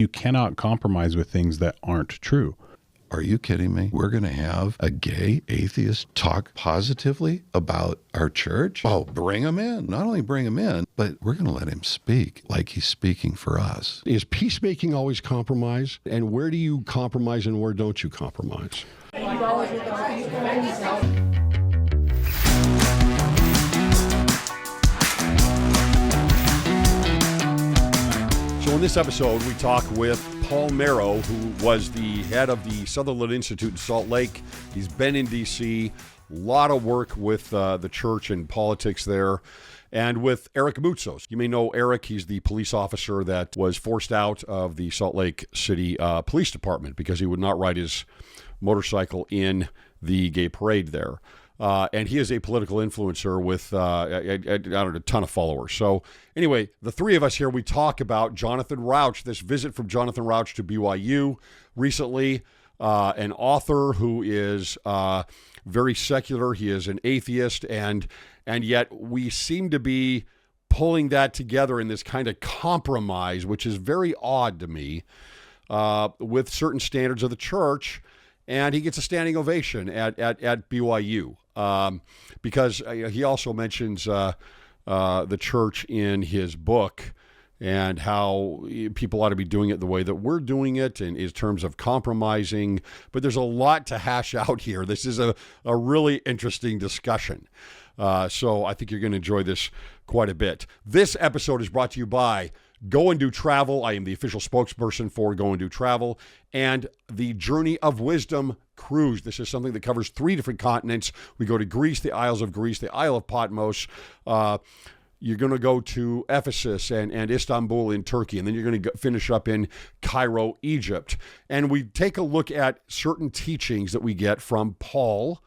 You cannot compromise with things that aren't true. Are you kidding me? We're going to have a gay atheist talk positively about our church? Oh, bring him in. Not only bring him in, but we're going to let him speak like he's speaking for us. Is peacemaking always compromise? And where do you compromise and where don't you compromise? So in this episode, we talk with Paul Mero, who was the head of the Wheatley Institute in Salt Lake. He's been in D.C., a lot of work with the church and politics there, and with Eric Moutsos. You may know Eric. He's the police officer that was forced out of the Salt Lake City Police Department because he would not ride his motorcycle in the gay parade there. And he is a political influencer with, a ton of followers. So anyway, the three of us here, we talk about Jonathan Rauch, this visit from Jonathan Rauch to BYU recently, an author who is very secular. He is an atheist, and yet we seem to be pulling that together in this kind of compromise, which is very odd to me, with certain standards of the church. And he gets a standing ovation at BYU because he also mentions the church in his book and how people ought to be doing it the way that we're doing it in terms of compromising. But there's a lot to hash out here. This is a really interesting discussion. So I think you're going to enjoy this quite a bit. This episode is brought to you by Go and Do Travel. I am the official spokesperson for Go and Do Travel, and the Journey of Wisdom cruise. This is something that covers 3 different continents. We go to Greece, the Isles of Greece, the Isle of Patmos. You're going to go to Ephesus and Istanbul in Turkey, and then you're going to finish up in Cairo, Egypt. And we take a look at certain teachings that we get from Paul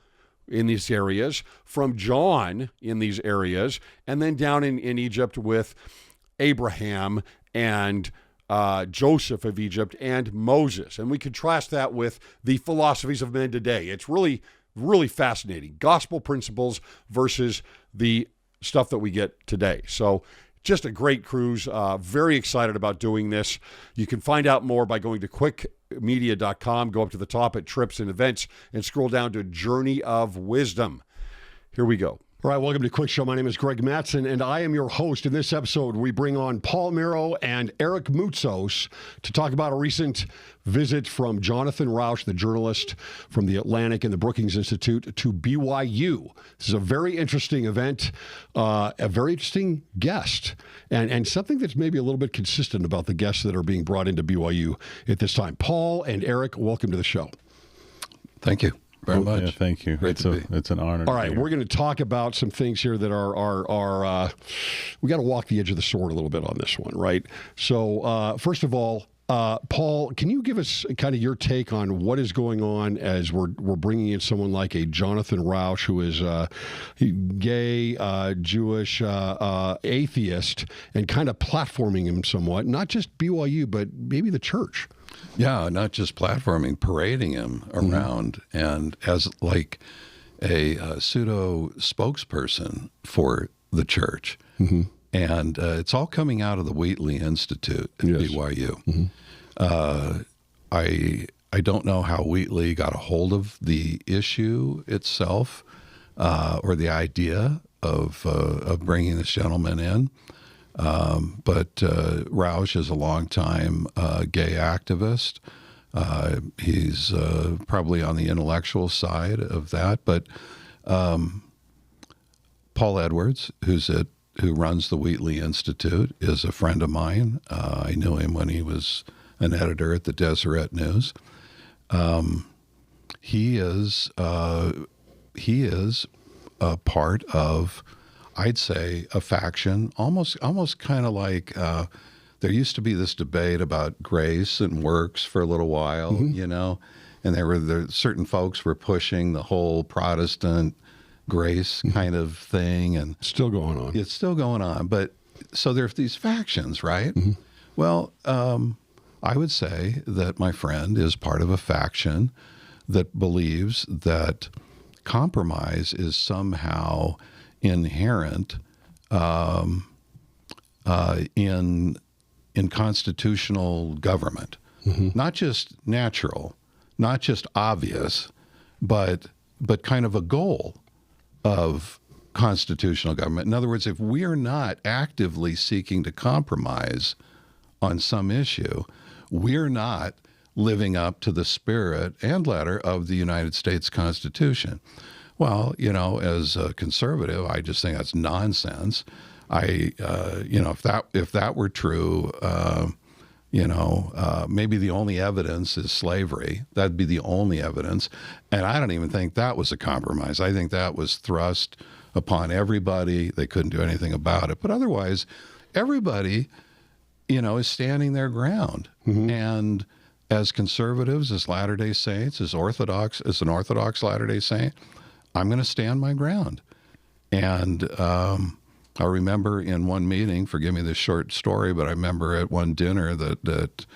in these areas, from John in these areas, and then down in Egypt with Abraham and Joseph of Egypt and Moses. And we contrast that with the philosophies of men today. It's really, really fascinating. Gospel principles versus the stuff that we get today. So just a great cruise. Very excited about doing this. You can find out more by going to quicmedia.com, go up to the top at trips and events, and scroll down to Journey of Wisdom. Here we go. All right, welcome to Cwic Show. My name is Greg Mattson, and I am your host. In this episode, we bring on Paul Mero and Eric Moutsos to talk about a recent visit from Jonathan Rauch, the journalist from The Atlantic and the Brookings Institute, to BYU. This is a very interesting event, a very interesting guest, and something that's maybe a little bit consistent about the guests that are being brought into BYU at this time. Paul and Eric, welcome to the show. Thank you very much. Yeah, thank you. It's an honor. All right, we're going to talk about some things here that are we got to walk the edge of the sword a little bit on this one, right? So first of all, Paul, can you give us kind of your take on what is going on as we're bringing in someone like a Jonathan Rauch, who is gay, Jewish, atheist, and kind of platforming him somewhat, not just BYU, but maybe the church? Yeah, not just platforming, parading him around, and as like a pseudo spokesperson for the church. Mm-hmm. And it's all coming out of the Wheatley Institute at BYU. Mm-hmm. I don't know how Wheatley got a hold of the issue itself or the idea of bringing this gentleman in. But Rauch is a longtime gay activist. He's probably on the intellectual side of that. But Paul Edwards, who runs the Wheatley Institute, is a friend of mine. I knew him when he was an editor at the Deseret News. He is a part of, I'd say, a faction, almost kind of like there used to be this debate about grace and works for a little while, you know, and there certain folks were pushing the whole Protestant grace kind of thing, and still going on. It's still going on, but so there's these factions, right? Mm-hmm. Well, I would say that my friend is part of a faction that believes that compromise is somehow inherent in in constitutional government, not just natural, not just obvious, but kind of a goal of constitutional government. In other words, if we are not actively seeking to compromise on some issue, we're not living up to the spirit and letter of the United States Constitution. Well, as a conservative, I just think that's nonsense. If that were true, maybe the only evidence is slavery. That'd be the only evidence. And I don't even think that was a compromise. I think that was thrust upon everybody. They couldn't do anything about it. But otherwise, everybody, is standing their ground. And as conservatives, as Latter-day Saints, as an Orthodox Latter-day Saint, I'm going to stand my ground. And I remember in one meeting, forgive me this short story, but I remember at one dinner that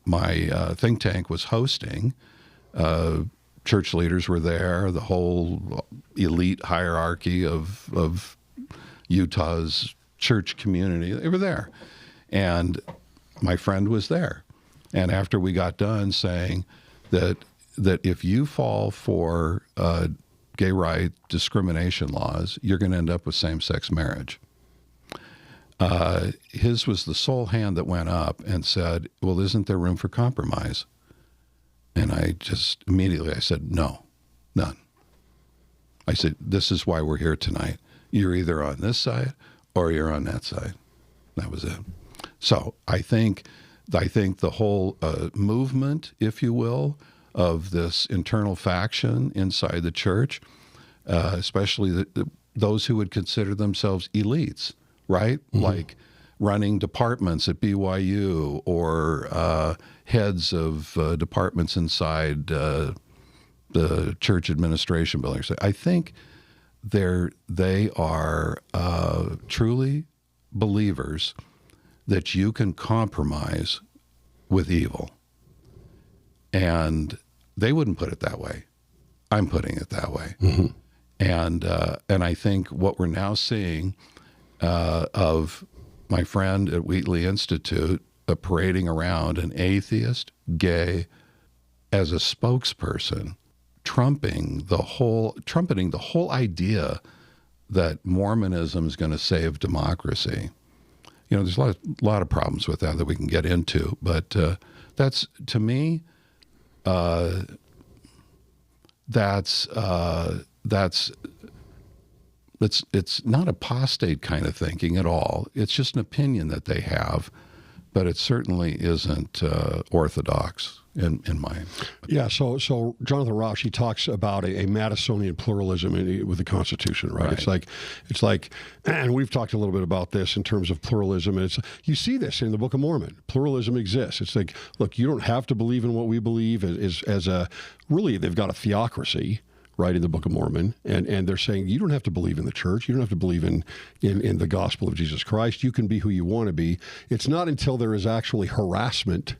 my think tank was hosting. Church leaders were there, the whole elite hierarchy of Utah's church community, they were there. And my friend was there. And after we got done saying that if you fall for gay right discrimination laws, you're going to end up with same-sex marriage. His was the sole hand that went up and said, well, isn't there room for compromise? And I just immediately, I said, no, none. I said, this is why we're here tonight. You're either on this side or you're on that side. That was it. So I think the whole movement, if you will, of this internal faction inside the church, especially those who would consider themselves elites, right? Like running departments at BYU or heads of departments inside the church administration buildings. I think they are truly believers that you can compromise with evil. And they wouldn't put it that way. I'm putting it that way. And I think what we're now seeing of my friend at Wheatley Institute parading around an atheist, gay, as a spokesperson, trumpeting the whole idea that Mormonism is going to save democracy. There's a lot of problems with that we can get into, but that's, to me, it's not apostate kind of thinking at all. It's just an opinion that they have, but it certainly isn't orthodox in my. Yeah. So Jonathan Rauch, he talks about a Madisonian pluralism with the Constitution, right? It's like, and we've talked a little bit about this in terms of pluralism. And you see this in the Book of Mormon. Pluralism exists. It's like, look, you don't have to believe in what we believe really, they've got a theocracy, right, in the Book of Mormon, and they're saying you don't have to believe in the church, you don't have to believe in the gospel of Jesus Christ. You can be who you want to be. It's not until there is actually harassment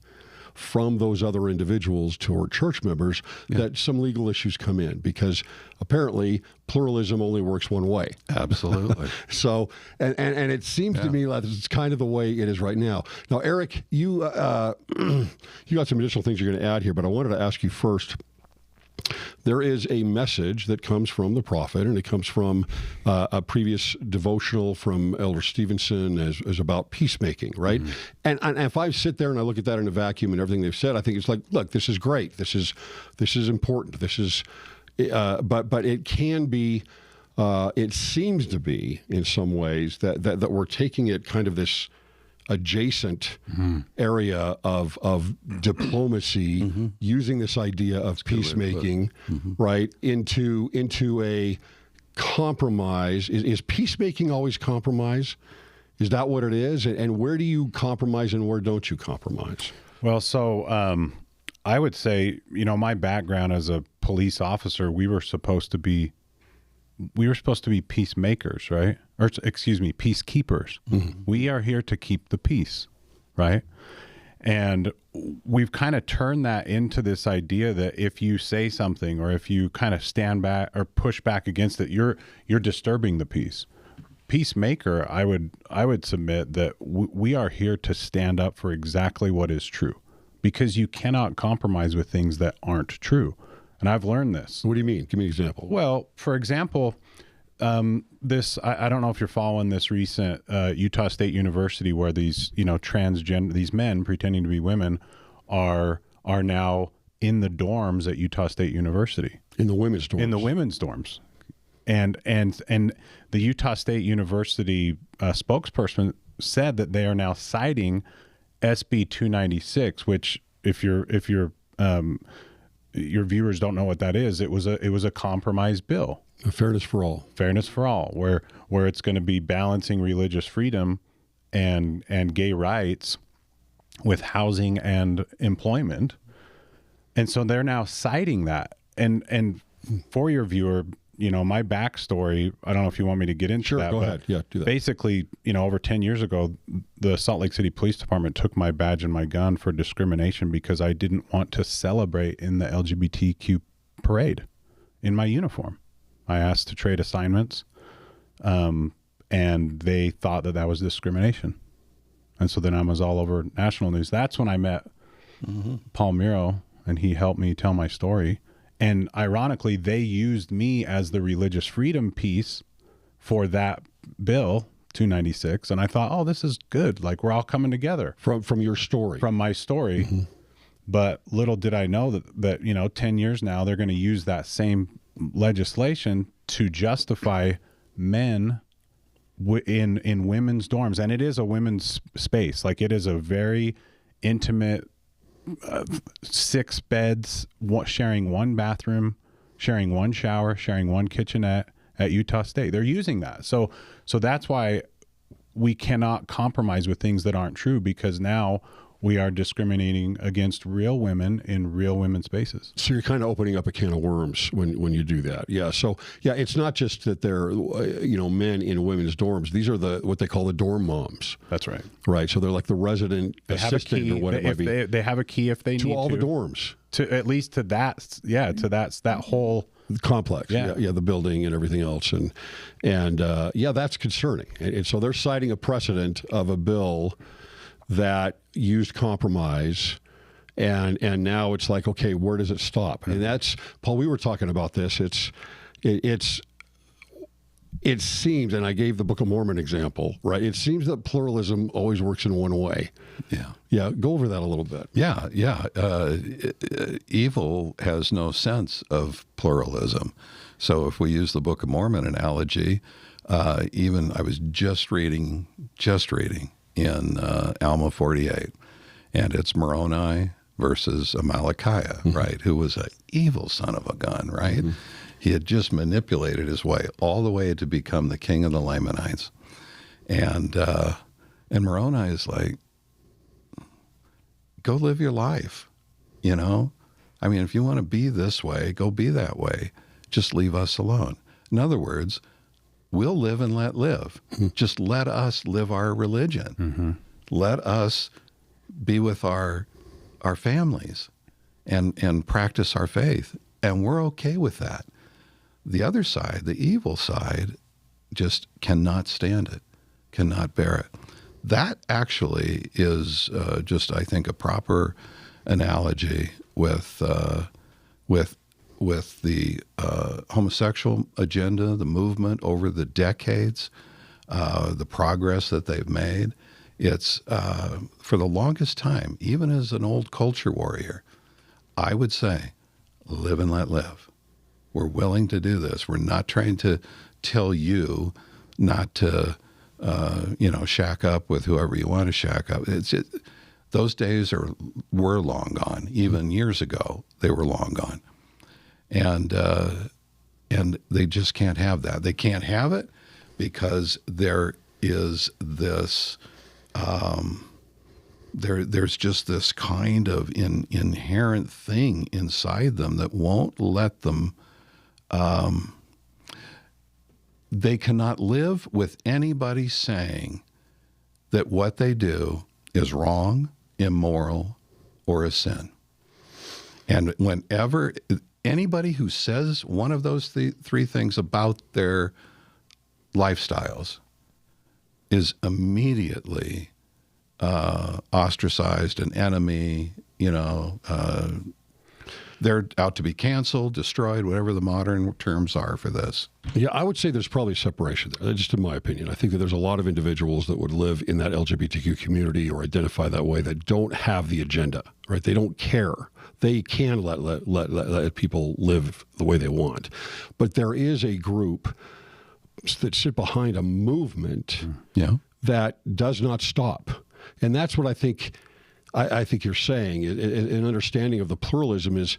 from those other individuals toward church members that some legal issues come in, because apparently pluralism only works one way. Absolutely. So, and it seems to me like it's kind of the way it is right now. Now, Eric, you got some additional things you're going to add here, but I wanted to ask you first. There is a message that comes from the prophet, and it comes from a previous devotional from Elder Stevenson as about peacemaking, right? And if I sit there and I look at that in a vacuum and everything they've said, I think it's like, look, this is great. This is important. This is, but it can be, it seems to be in some ways that we're taking it kind of this adjacent area of diplomacy, using this idea of peacemaking, right, into a compromise. Is peacemaking always compromise? Is that what it is? And where do you compromise and where don't you compromise? Well, so I would say, my background as a police officer, we were supposed to be peacemakers, right? Or excuse me, peacekeepers. We are here to keep the peace, right? And we've kind of turned that into this idea that if you say something or if you kind of stand back or push back against it, you're disturbing the peace. peacemaker, I would submit that we are here to stand up for exactly what is true, because you cannot compromise with things that aren't true. And I've learned this. What do you mean? Give me an example. Well, for example, I don't know if you're following this recent Utah State University, where these these men pretending to be women are now in the dorms at Utah State University. In the women's dorms. In the women's dorms. And the Utah State University spokesperson said that they are now citing SB 296, which if your viewers don't know what that is, it was a compromise bill. Fairness for all. Fairness for all, where it's going to be balancing religious freedom and gay rights with housing and employment. And so they're now citing that. And for your viewer, my backstory, I don't know if you want me to get into that. Sure, go ahead. Yeah, do that. Basically, over 10 years ago, the Salt Lake City Police Department took my badge and my gun for discrimination because I didn't want to celebrate in the LGBTQ parade in my uniform. I asked to trade assignments, and they thought that was discrimination. And so then I was all over national news. That's when I met Paul Mero, and he helped me tell my story. And ironically, they used me as the religious freedom piece for that bill, 296. And I thought, oh, this is good. Like, we're all coming together. From your story. From my story. Mm-hmm. But little did I know that 10 years now, they're going to use that same legislation to justify men in women's dorms. And it is a women's space. Like, it is a very intimate 6 beds, sharing one bathroom, sharing one shower, sharing one kitchenette at Utah State. They're using that. So that's why we cannot compromise with things that aren't true, because now we are discriminating against real women in real women's spaces. So you're kind of opening up a can of worms when you do that. Yeah. So yeah, it's not just that they're men in women's dorms. These are what they call the dorm moms. That's right. Right. So they're like the resident assistant or whatever. They have a key if they need to. To all the dorms. To at least to that. Yeah. To that whole complex. Yeah. The building and everything else. And that's concerning. And so they're citing a precedent of a bill that used compromise, and now it's like, okay, where does it stop? And that's, Paul, we were talking about this. It seems, and I gave the Book of Mormon example, right? It seems that pluralism always works in one way. Yeah. Go over that a little bit. Yeah. Evil has no sense of pluralism. So if we use the Book of Mormon analogy, even I was just reading in Alma 48, and it's Moroni versus Amalickiah, right? Who was an evil son of a gun, right? Mm-hmm. He had just manipulated his way all the way to become the king of the Lamanites, and Moroni is like, go live your life, I mean, if you want to be this way, go be that way. Just leave us alone. In other words, we'll live and let live. Mm-hmm. Just let us live our religion. Mm-hmm. Let us be with our families and practice our faith. And we're okay with that. The other side, the evil side, just cannot stand it, cannot bear it. That actually is just, I think, a proper analogy with the homosexual agenda, the movement over the decades, the progress that they've made. It's for the longest time, even as an old culture warrior, I would say, live and let live. We're willing to do this. We're not trying to tell you not to, shack up with whoever you want to shack up. Those days were long gone. Even years ago, they were long gone. And they just can't have that. They can't have it because there is this, there's just this kind of inherent thing inside them that won't let them, they cannot live with anybody saying that what they do is wrong, immoral, or a sin. And whenever anybody who says one of those three things about their lifestyles, is immediately ostracized, an enemy, they're out to be canceled, destroyed, whatever the modern terms are for this. Yeah, I would say there's probably separation there, just in my opinion. I think that there's a lot of individuals that would live in that LGBTQ community or identify that way that don't have the agenda, right? They don't care. They can let people live the way they want. But there is a group that sit behind a movement that does not stop. And that's what I think you're saying. An understanding of the pluralism is,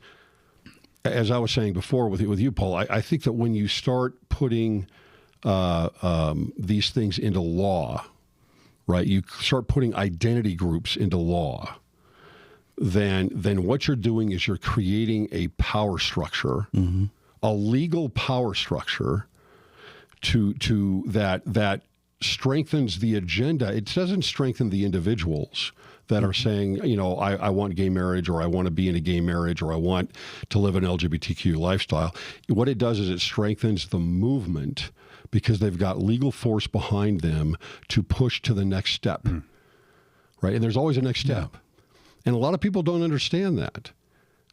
as I was saying before with you, Paul, I think that when you start putting these things into law, right, you start putting identity groups into law, then what you're doing is you're creating a power structure, a legal power structure to that strengthens the agenda. It doesn't strengthen the individuals that are saying, I want gay marriage, or I want to be in a gay marriage, or I want to live an LGBTQ lifestyle. What it does is it strengthens the movement because they've got legal force behind them to push to the next step, right? And there's always a next step. Yeah. And a lot of people don't understand that,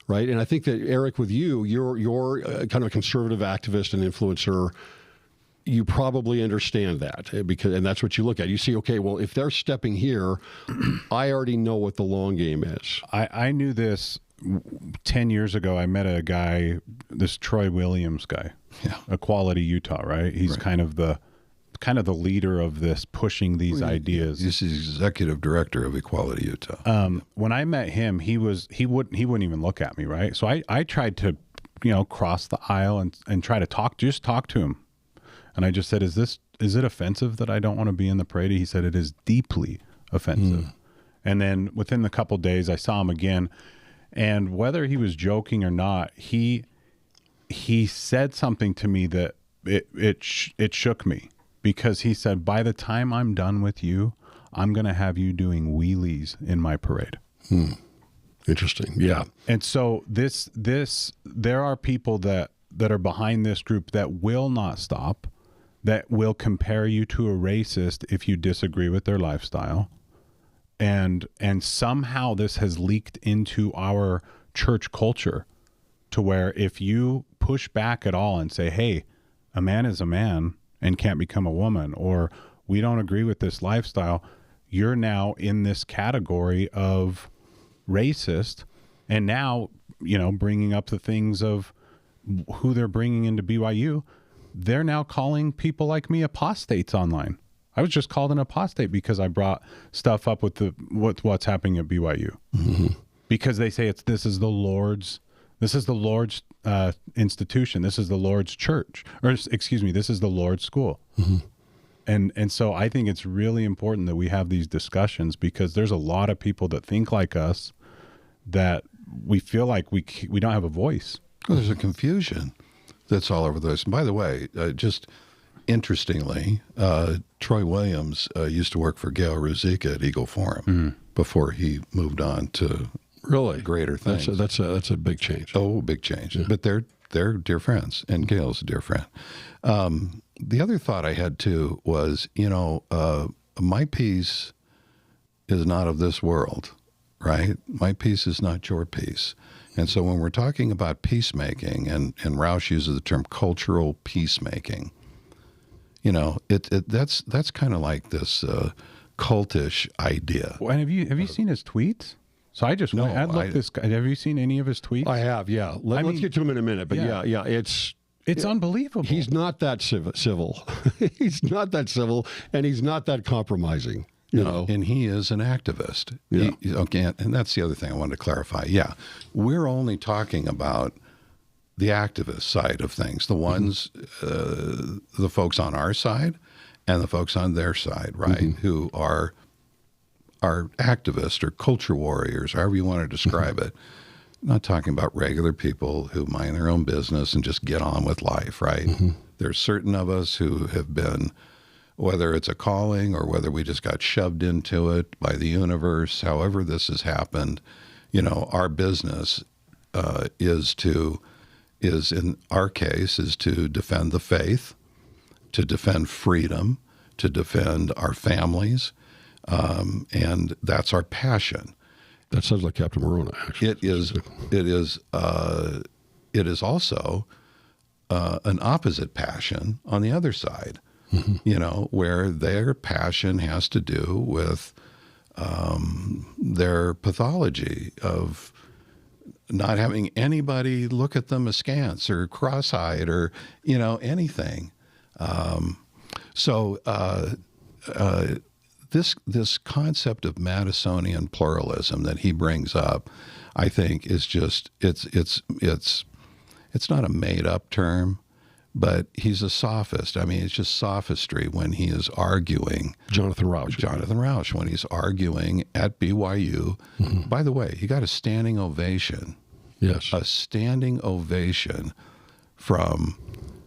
right? And I think that, Eric, with you're kind of a conservative activist and influencer. You probably understand that and that's what you look at. You see, okay, well, if they're stepping here, I already know what the long game is. I knew this 10 years ago. I met a guy, this Troy Williams guy, Equality Utah, right? He's kind of the leader of this, pushing these ideas. He's the executive director of Equality Utah. When I met him, he wouldn't even look at me, right? So I tried to, cross the aisle and try to talk to him. And I just said, is it offensive that I don't want to be in the parade? He said, it is deeply offensive. And then within a couple of days, I saw him again. And whether he was joking or not, he said something to me that it shook me, because he said, by the time I'm done with you, I'm going to have you doing wheelies in my parade. Interesting. Yeah. And so there are people that are behind this group that will not stop, that will compare you to a racist if you disagree with their lifestyle. And somehow this has leaked into our church culture to where if you push back at all and say, hey, a man is a man and can't become a woman, or we don't agree with this lifestyle, you're now in this category of racist. And now, bringing up the things of who they're bringing into BYU, they're now calling people like me apostates online. I was just called an apostate because I brought stuff up with what's happening at BYU, because they say this is the Lord's institution, this is the Lord's church, or excuse me, this is the Lord's school. And so I think it's really important that we have these discussions, because there's a lot of people that think like us that we feel like we don't have a voice. Well, there's a confusion that's all over this. And by the way, just interestingly, Troy Williams used to work for Gail Ruzicka at Eagle Forum before he moved on to greater things. That's a big change. Oh, big change. Yeah. But they're dear friends, and Gail's a dear friend. The other thought I had too was, my peace is not of this world, right? My peace is not your peace. And so when we're talking about peacemaking, and Rauch uses the term cultural peacemaking, that's kind of like this cultish idea. Well, and have you seen his tweets? So I just this guy. Have you seen any of his tweets? I have, yeah. Let's get to him in a minute, but yeah, it's unbelievable. He's not that civil. He's not that civil, and he's not that compromising. And he is an activist. Yeah. And that's the other thing I wanted to clarify. Yeah, we're only talking about the activist side of things, the ones, the folks on our side and the folks on their side, right, who are activists or culture warriors, however you want to describe it. I'm not talking about regular people who mind their own business and just get on with life, right? There's certain of us who have been, whether it's a calling or whether we just got shoved into it by the universe, however this has happened, our business is in our case, is to defend the faith, to defend freedom, to defend our families, and that's our passion. That sounds like Captain Morona, actually. It is also an opposite passion on the other side, where their passion has to do with their pathology of not having anybody look at them askance or cross-eyed or, anything. This concept of Madisonian pluralism that he brings up, I think, is just it's not a made-up term, but he's a sophist. I mean, it's just sophistry when he is arguing. Jonathan Rauch, when he's arguing at BYU. By the way, he got a standing ovation. Yes. A standing ovation from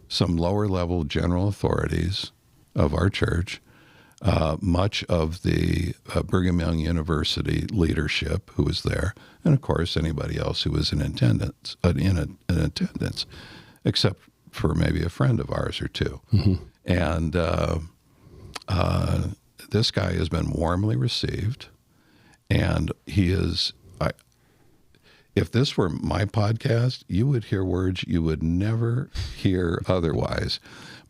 some lower-level general authorities of our church, much of the Brigham Young University leadership who was there, and of course anybody else who was in attendance, except for maybe a friend of ours or two. And this guy has been warmly received, and he is. If this were my podcast, you would hear words you would never hear otherwise.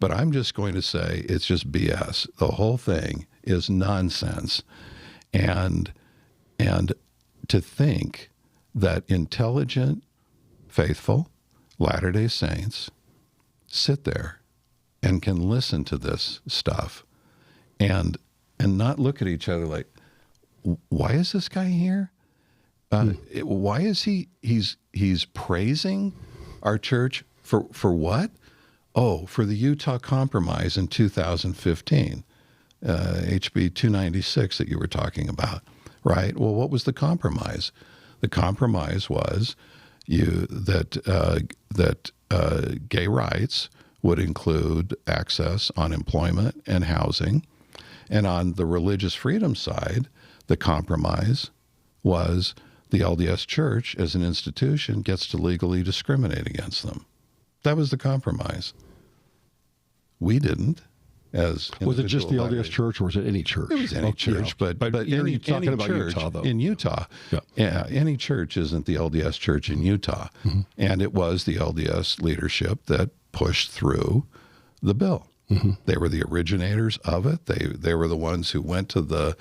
But I'm just going to say it's just BS. The whole thing is nonsense. And to think that intelligent, faithful Latter-day Saints sit there and can listen to this stuff and not look at each other like, why is this guy here? Why is he's praising our church for what? Oh, for the Utah Compromise in 2015, HB 296 that you were talking about, right? Well, what was the compromise? The compromise was that gay rights would include access on employment and housing, and on the religious freedom side, the compromise was the LDS Church as an institution gets to legally discriminate against them. That was the compromise. We didn't. Was it just the LDS Church, or was it any church? It was any church, but you're talking about church Utah, though. In Utah, any church isn't the LDS Church in Utah, and it was the LDS leadership that pushed through the bill. They were the originators of it. They were the ones who went to the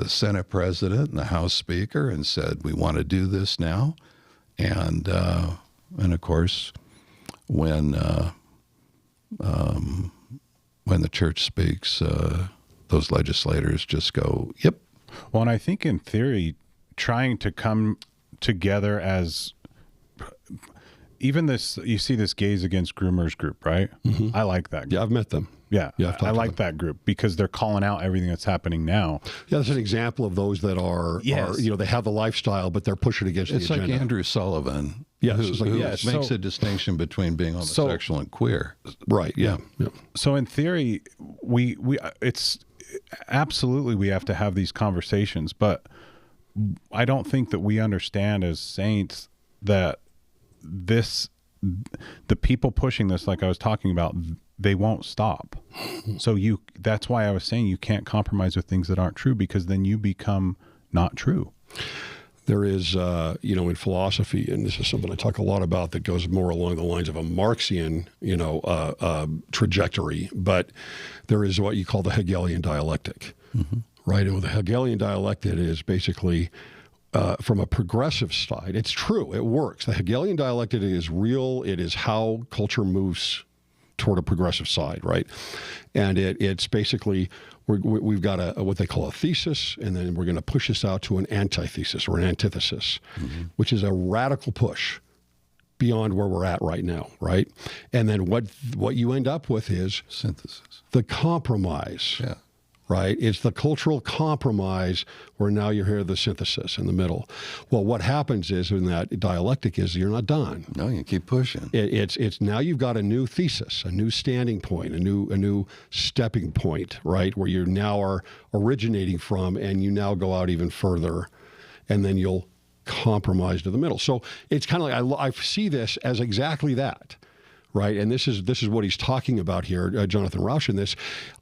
Senate president and the House Speaker and said, "We want to do this now," and of course, when the church speaks, those legislators just go, "Yep." Well, and I think in theory, trying to come together as even this, you see this Gays Against Groomers group, right? I like that group. Yeah, I've met them. Yeah, I like that group because they're calling out everything that's happening now. Yeah, that's an example of those that are they have the lifestyle, but they're pushing against the agenda. It's like Andrew Sullivan, who makes a distinction between being homosexual and queer. Right, yeah. So in theory, we it's absolutely we have to have these conversations, but I don't think that we understand as saints that the people pushing this, like I was talking about, they won't stop. So that's why I was saying you can't compromise with things that aren't true, because then you become not true. There is, in philosophy, and this is something I talk a lot about that goes more along the lines of a Marxian, trajectory, but there is what you call the Hegelian dialectic, right? And with the Hegelian dialectic is basically from a progressive side. It's true. It works. The Hegelian dialectic is real. It is how culture moves toward a progressive side, right? And it's basically, we've got what they call a thesis, and then we're going to push this out to an antithesis or an antithesis, which is a radical push beyond where we're at right now, right? And then what you end up with is synthesis, the compromise. Yeah. Right? It's the cultural compromise where now you hear the synthesis in the middle. Well, what happens is in that dialectic is you're not done. No, you keep pushing. It's now you've got a new thesis, a new standing point, a new stepping point, right? Where you now are originating from, and you now go out even further, and then you'll compromise to the middle. So it's kind of like I see this as exactly that. right? And this is what he's talking about here, Jonathan Rauch in this.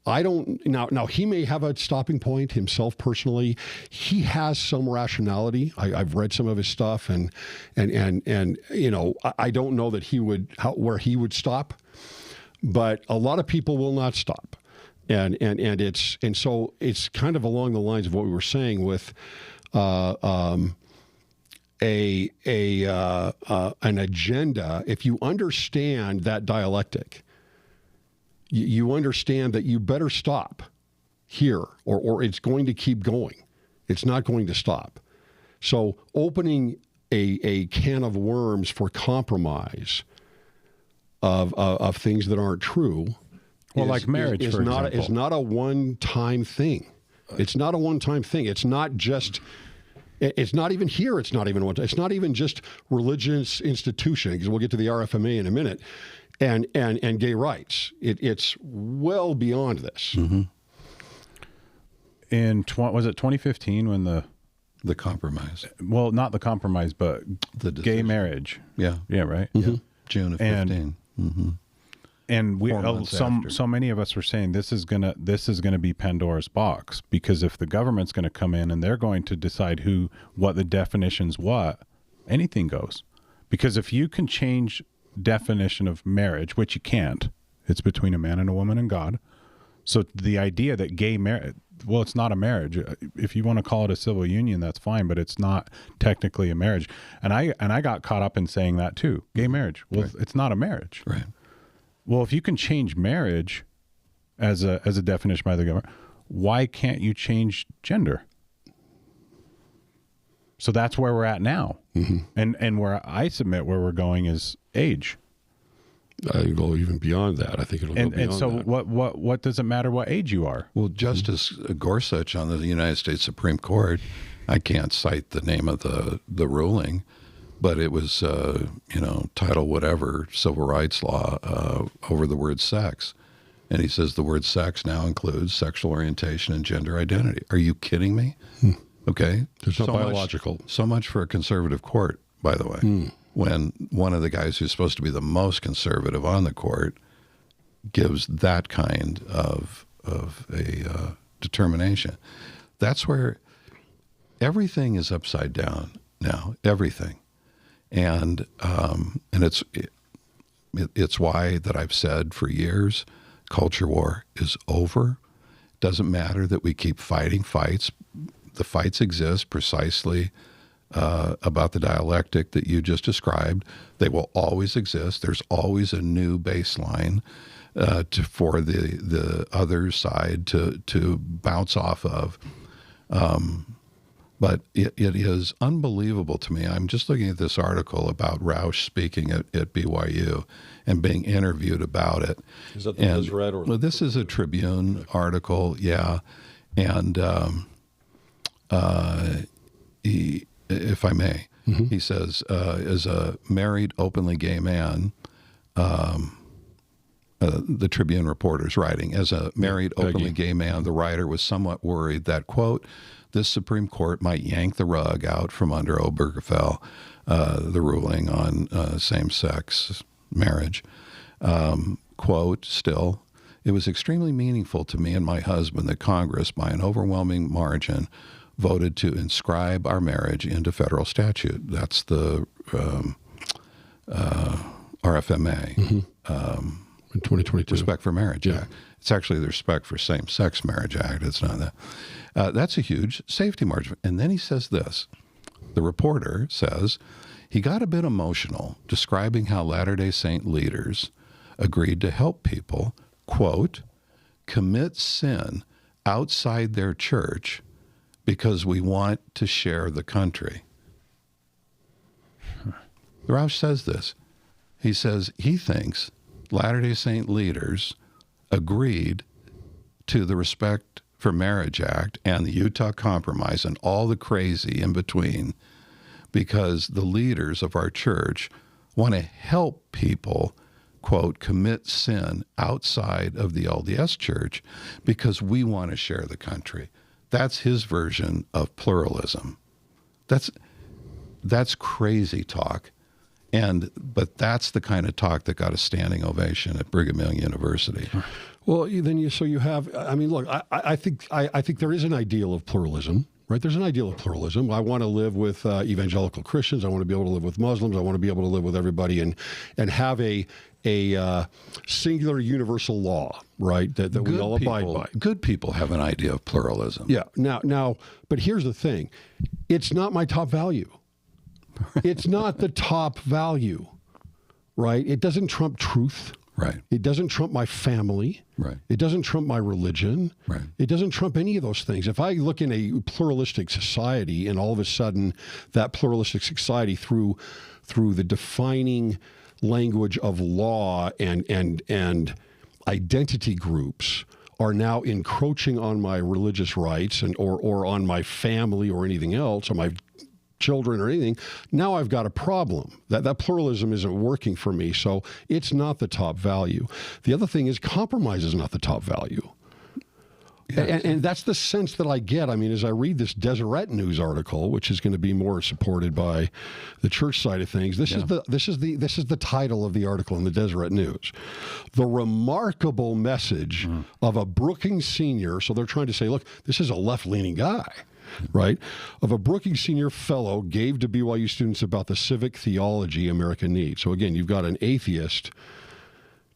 I don't now he may have a stopping point himself personally. He has some rationality. I've read some of his stuff, and you know, I don't know that where he would stop, but a lot of people will not stop, and so it's kind of along the lines of what we were saying with an agenda. If you understand that dialectic, you understand that you better stop here, or it's going to keep going. It's not going to stop. So opening a can of worms for compromise of things that aren't true, well, like marriage, for example, is not a one-time thing. It's not a one-time thing. It's not just. It's not even here. It's not even one. It's not even just religious institution, because we'll get to the RFMA in a minute, and gay rights. It's well beyond this. Mm-hmm. Was it 2015 when the compromise? Well, not the compromise, but the gay marriage. Yeah, right. Mm-hmm. Yeah. June of 15. Mm-hmm. And so many of us were saying this is gonna be Pandora's box, because if the government's going to come in and they're going to decide what the definition's anything goes. Because if you can change definition of marriage, which you can't, it's between a man and a woman and God. So the idea that gay marriage, well, it's not a marriage. If you want to call it a civil union, that's fine, but it's not technically a marriage. And I got caught up in saying that too. Gay marriage. Well, right. It's not a marriage. Right. Well, if you can change marriage as a definition by the government, why can't you change gender? So that's where we're at now. Mm-hmm. And where I submit where we're going is age. I go even beyond that. I think it'll go beyond and so that. What does it matter what age you are? Well, Justice Gorsuch on the United States Supreme Court, I can't cite the name of the ruling, but it was, title whatever, civil rights law over the word sex. And he says the word sex now includes sexual orientation and gender identity. Are you kidding me? Okay. It's not biological. So much for a conservative court, by the way. When one of the guys who's supposed to be the most conservative on the court gives that kind of a determination. That's where everything is upside down now, everything. And it's why that I've said for years, culture war is over. Doesn't matter that we keep fighting fights. The fights exist precisely about the dialectic that you just described. They will always exist. There's always a new baseline for the other side to bounce off of. But it is unbelievable to me. I'm just looking at this article about Rauch speaking at BYU and being interviewed about it. Is that the one you read? Well, this is a Tribune article, yeah. And if I may, he says, as a married, openly gay man, the Tribune reporter's writing, as a married, openly gay man, the writer was somewhat worried that, quote, this Supreme Court might yank the rug out from under Obergefell, the ruling on same-sex marriage. Quote, still, it was extremely meaningful to me and my husband that Congress, by an overwhelming margin, voted to inscribe our marriage into federal statute. That's the RFMA. In 2022. Respect for Marriage Act. It's actually the Respect for Same-Sex Marriage Act. It's not that. That's a huge safety margin. And then he says this. The reporter says, he got a bit emotional describing how Latter-day Saint leaders agreed to help people, quote, commit sin outside their church because we want to share the country. Rauch says this. He says he thinks Latter-day Saint leaders agreed to the Respect for Marriage Act and the Utah Compromise and all the crazy in between because the leaders of our church want to help people, quote, commit sin outside of the LDS church because we want to share the country. That's his version of pluralism. That's crazy talk. But that's the kind of talk that got a standing ovation at Brigham Young University. Well, so you have. I mean, look, I think there is an ideal of pluralism. Right? There's an ideal of pluralism. I want to live with evangelical Christians. I want to be able to live with Muslims. I want to be able to live with everybody and have a singular universal law, right? That we all abide by. Good people have an idea of pluralism. Yeah. Now, but here's the thing: it's not my top value. It's not the top value, right? It doesn't trump truth. Right. It doesn't trump my family. Right. It doesn't trump my religion. Right. It doesn't trump any of those things. If I look in a pluralistic society and all of a sudden that pluralistic society through the defining language of law and identity groups are now encroaching on my religious rights or on my family or anything else, or my children or anything, now I've got a problem. That pluralism isn't working for me, so it's not the top value. The other thing is compromise is not the top value. Yeah. And that's the sense that I get. I mean, as I read this Deseret News article, which is going to be more supported by the church side of things, this is the title of the article in the Deseret News. The remarkable message of a Brookings senior. So they're trying to say, look, this is a left-leaning guy. Right, of a Brookings Senior Fellow gave to BYU students about the civic theology America needs. So again, you've got an atheist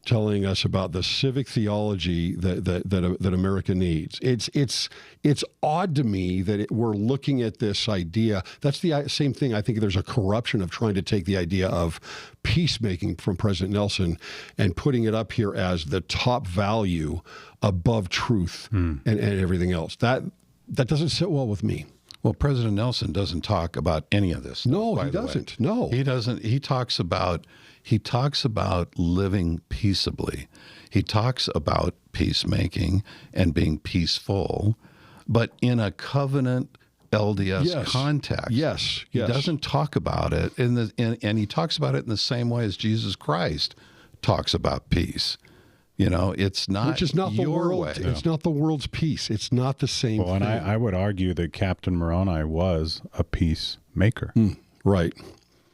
telling us about the civic theology that America needs. It's odd to me that we're looking at this idea. That's the same thing. I think there's a corruption of trying to take the idea of peacemaking from President Nelson and putting it up here as the top value above truth and everything else. That doesn't sit well with me. Well, President Nelson doesn't talk about any of this. No, he doesn't. No, he doesn't. He talks about living peaceably. He talks about peacemaking and being peaceful, but in a covenant LDS context. Yes. He doesn't talk about it and he talks about it in the same way as Jesus Christ talks about peace. You know, it's not, which is not the world. Way. It's not the world's peace. It's not the same thing. And I would argue that Captain Moroni was a peacemaker. Right.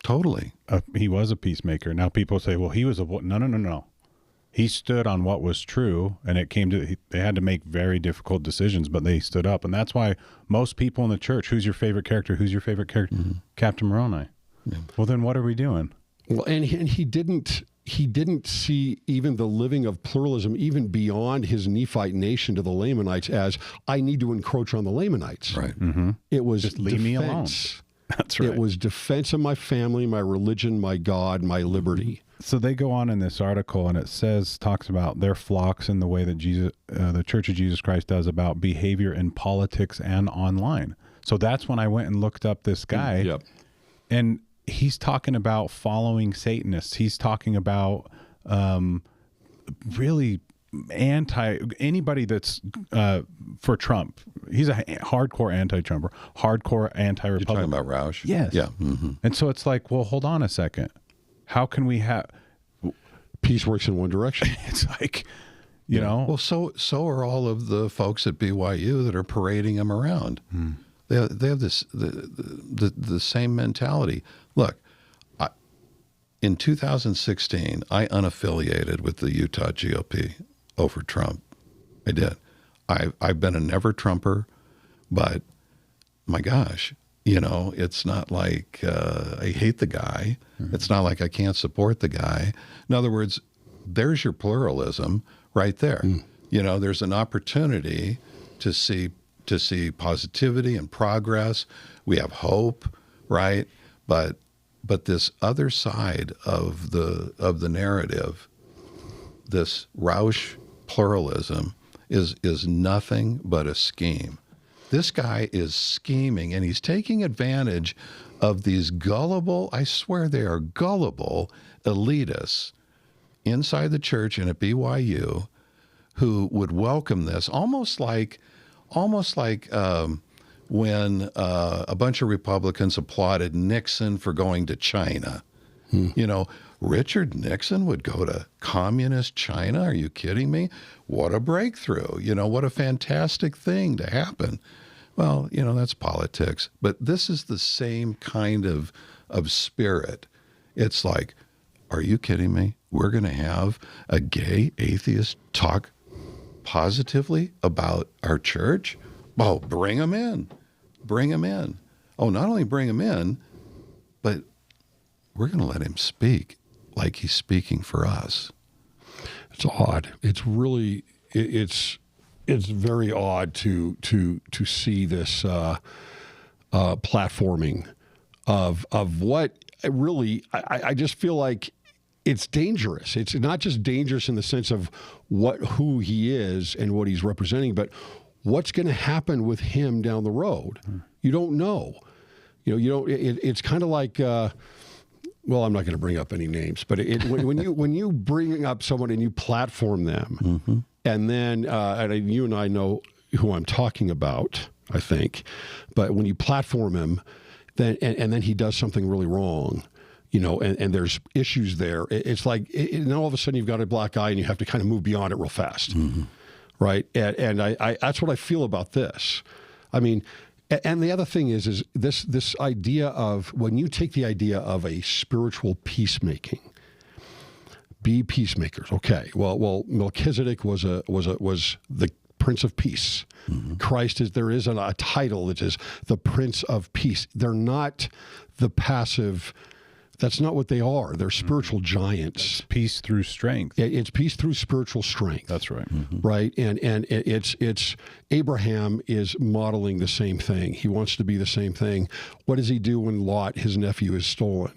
Totally. He was a peacemaker. Now people say, well, he was no. He stood on what was true, and they had to make very difficult decisions, but they stood up. And that's why most people in the church, who's your favorite character? Who's your favorite character? Captain Moroni. Yeah. Well, then what are we doing? Well, and he didn't see even the living of pluralism, even beyond his Nephite nation to the Lamanites, as I need to encroach on the Lamanites. Right. It was just leave me alone. That's right. It was defense of my family, my religion, my God, my liberty. So they go on in this article, and it talks about their flocks and the way that the Church of Jesus Christ does about behavior in politics and online. So that's when I went and looked up this guy, and he's talking about following Satanists. He's talking about really anybody that's for Trump. He's a hardcore anti-Trumper, hardcore anti-Republican. You're talking about Rauch? Yes. Yeah. And so it's like, well, hold on a second. How can we have peace works in one direction? It's like, you know. Well, so are all of the folks at BYU that are parading him around. They have this the same mentality. Look, in 2016, I unaffiliated with the Utah GOP over Trump. I did. I've been a never Trumper, but my gosh, you know, it's not like I hate the guy. It's not like I can't support the guy. In other words, there's your pluralism right there. You know, there's an opportunity to see positivity and progress. We have hope, right? But this other side of the narrative, this Rauch pluralism, is nothing but a scheme. This guy is scheming, and he's taking advantage of these gullible, I swear they are gullible, elitists inside the church and at BYU who would welcome this, almost like when a bunch of Republicans applauded Nixon for going to China. You know, Richard Nixon would go to communist China? Are you kidding me? What a breakthrough. You know, what a fantastic thing to happen. Well, you know, that's politics. But this is the same kind of spirit. It's like, are you kidding me? We're going to have a gay atheist talk positively about our church? Oh, bring him in. Bring him in. Oh, not only bring him in, but we're going to let him speak like he's speaking for us. It's odd. It's really, it's very odd to see this platforming of what really, I just feel like it's dangerous. It's not just dangerous in the sense of who he is and what he's representing, but what's going to happen with him down the road. You don't know. You don't. It's kind of like. Well, I'm not going to bring up any names, but when you bring up someone and you platform them, and then you and I know who I'm talking about, I think, but when you platform him, then and then he does something really wrong. And there's issues there. It's like, and all of a sudden you've got a black eye and you have to kind of move beyond it real fast, right? And I that's what I feel about this. I mean, and the other thing is this idea of, when you take the idea of a spiritual peacemaking, be peacemakers. Okay, well, Melchizedek was the Prince of Peace. Christ there is a title that is the Prince of Peace. They're not the passive. That's not what they are. They're spiritual giants. It's peace through strength. It's peace through spiritual strength. That's right. Right. And it's Abraham is modeling the same thing. He wants to be the same thing. What does he do when Lot, his nephew, is stolen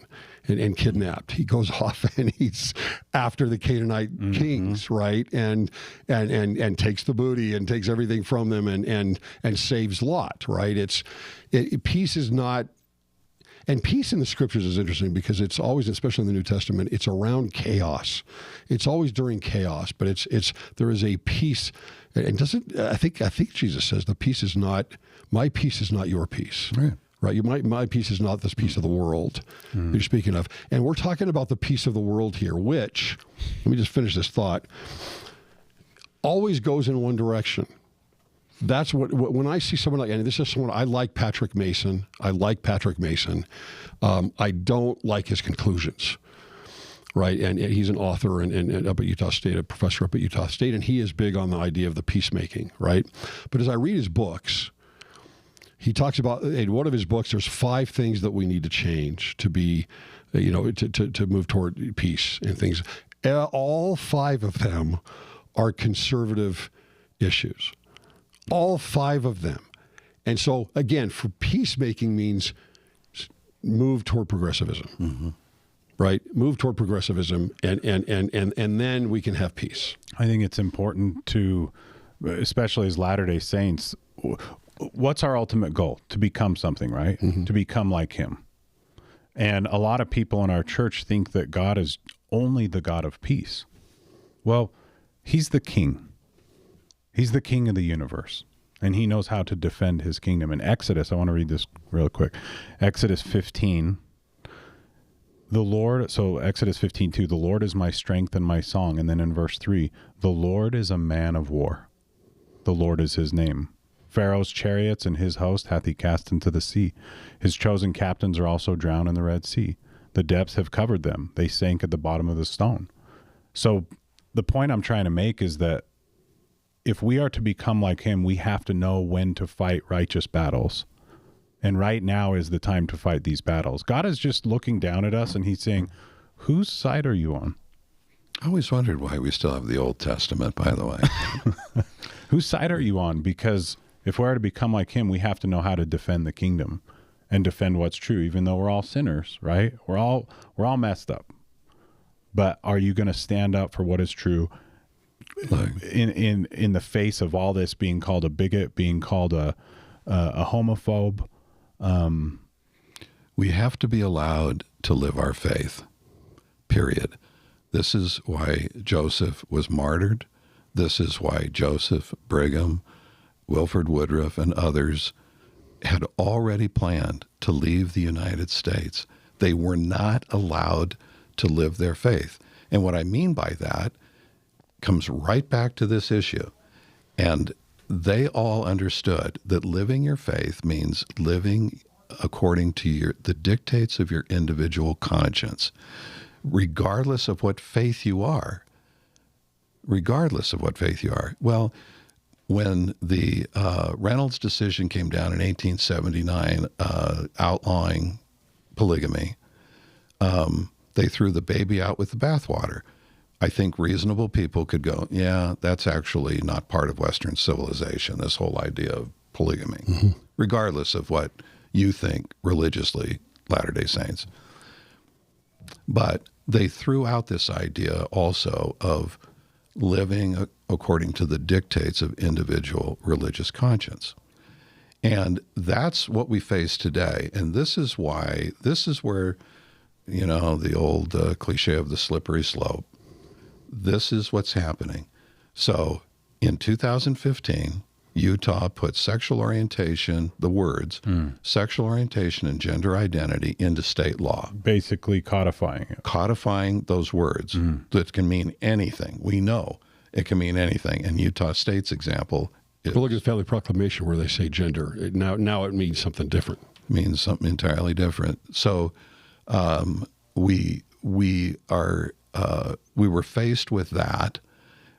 and kidnapped? He goes off and he's after the Canaanite kings, right? And takes the booty and takes everything from them and saves Lot, right? Peace is not. And peace in the scriptures is interesting because it's always, especially in the New Testament, it's around chaos. It's always during chaos, but there is a peace. And I think Jesus says my peace is not your peace. Right? My peace is not this peace of the world you're speaking of. And we're talking about the peace of the world here, which, let me just finish this thought, always goes in one direction. That's when I see someone like, and this is someone, I like Patrick Mason. I don't like his conclusions, right? And he's an author and up at Utah State, a professor up at Utah State, and he is big on the idea of the peacemaking, right? But as I read his books, he talks about, in one of his books, there's 5 things that we need to change to be, to move toward peace and things. All 5 of them are conservative issues. All 5 of them. And so, again, for peacemaking means move toward progressivism, right? Move toward progressivism, and then we can have peace. I think it's important to, especially as Latter-day Saints, what's our ultimate goal? To become something, right? To become like him. And a lot of people in our church think that God is only the God of peace. Well, he's the king. He's the king of the universe, and he knows how to defend his kingdom. In Exodus, I want to read this real quick. Exodus 15, Exodus 15:2, the Lord is my strength and my song. And then in verse 3, the Lord is a man of war. The Lord is his name. Pharaoh's chariots and his host hath he cast into the sea. His chosen captains are also drowned in the Red Sea. The depths have covered them. They sank at the bottom of the stone. So the point I'm trying to make is that if we are to become like him, we have to know when to fight righteous battles. And right now is the time to fight these battles. God is just looking down at us and he's saying, whose side are you on? I always wondered why we still have the Old Testament, by the way. Whose side are you on? Because if we're to become like him, we have to know how to defend the kingdom and defend what's true, even though we're all sinners, right? We're all messed up. But are you going to stand up for what is true in the face of all this, being called a bigot, being called a homophobe? We have to be allowed to live our faith, period. This is why Joseph was martyred. This is why Joseph, Brigham, Wilford Woodruff, and others had already planned to leave the United States. They were not allowed to live their faith. And what I mean by that comes right back to this issue. And they all understood that living your faith means living according to the dictates of your individual conscience, regardless of what faith you are. Regardless of what faith you are. Well, when the Reynolds decision came down in 1879 outlawing polygamy, they threw the baby out with the bathwater. I think reasonable people could go, yeah, that's actually not part of Western civilization, this whole idea of polygamy, regardless of what you think religiously, Latter-day Saints. But they threw out this idea also of living according to the dictates of individual religious conscience. And that's what we face today. And this is where, the old cliche of the slippery slope. This is what's happening. So in 2015, Utah put sexual orientation, the words, sexual orientation and gender identity into state law. Basically codifying it. Codifying those words that can mean anything. We know it can mean anything. And Utah State's example is... Well, look at the Family Proclamation where they say gender. Now it means something different. Means something entirely different. So we were faced with that.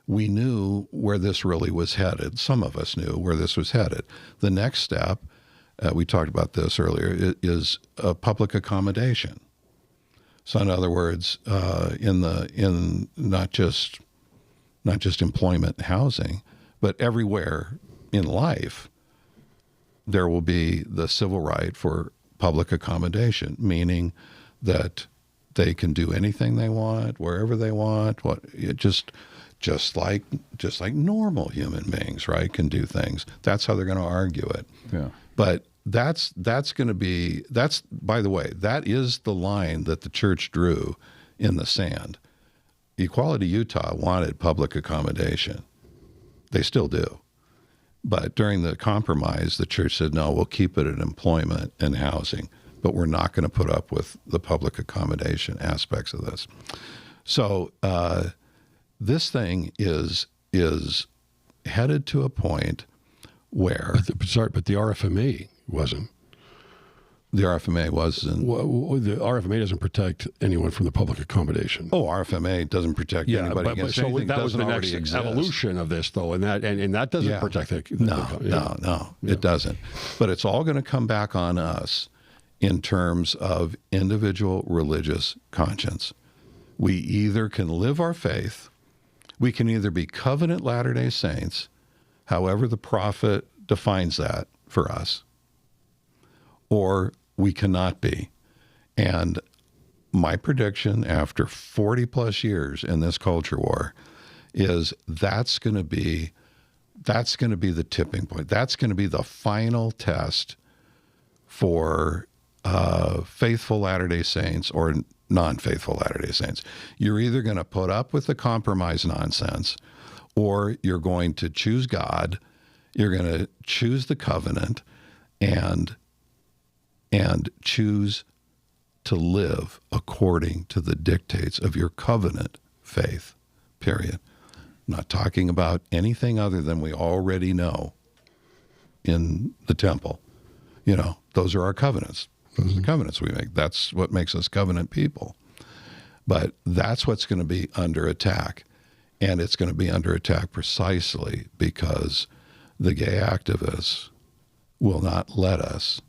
We knew where this really was headed. Some of us knew where this was headed. The next step, we talked about this earlier, is public accommodation. So in other words, in not just employment and housing, but everywhere in life, there will be the civil right for public accommodation, meaning that they can do anything they want, wherever they want, just like normal human beings, right, can do things. That's how they're going to argue it. Yeah. But that's going to be, by the way, that is the line that the church drew in the sand. Equality Utah wanted public accommodation. They still do. But during the compromise, the church said, no, we'll keep it at employment and housing, but we're not going to put up with the public accommodation aspects of this. So this thing is headed to a point where... But the RFMA wasn't. The RFMA wasn't. Well, the RFMA doesn't protect anyone from the public accommodation. Oh, RFMA doesn't protect anybody against anything. That was the next evolution of this, though, and that doesn't protect it. No, it doesn't. But it's all going to come back on us in terms of individual religious conscience. We either can live our faith, we can either be covenant Latter-day Saints, however the prophet defines that for us, or we cannot be. And my prediction after 40 plus years in this culture war is that's going to be the tipping point. That's going to be the final test for faithful Latter-day Saints or non-faithful Latter-day Saints. You're either going to put up with the compromise nonsense, or you're going to choose God, you're going to choose the covenant, and choose to live according to the dictates of your covenant faith, period. I'm not talking about anything other than we already know in the temple. Those are our covenants. Those are the covenants we make. That's what makes us covenant people. But that's what's going to be under attack. And it's going to be under attack precisely because the gay activists will not let us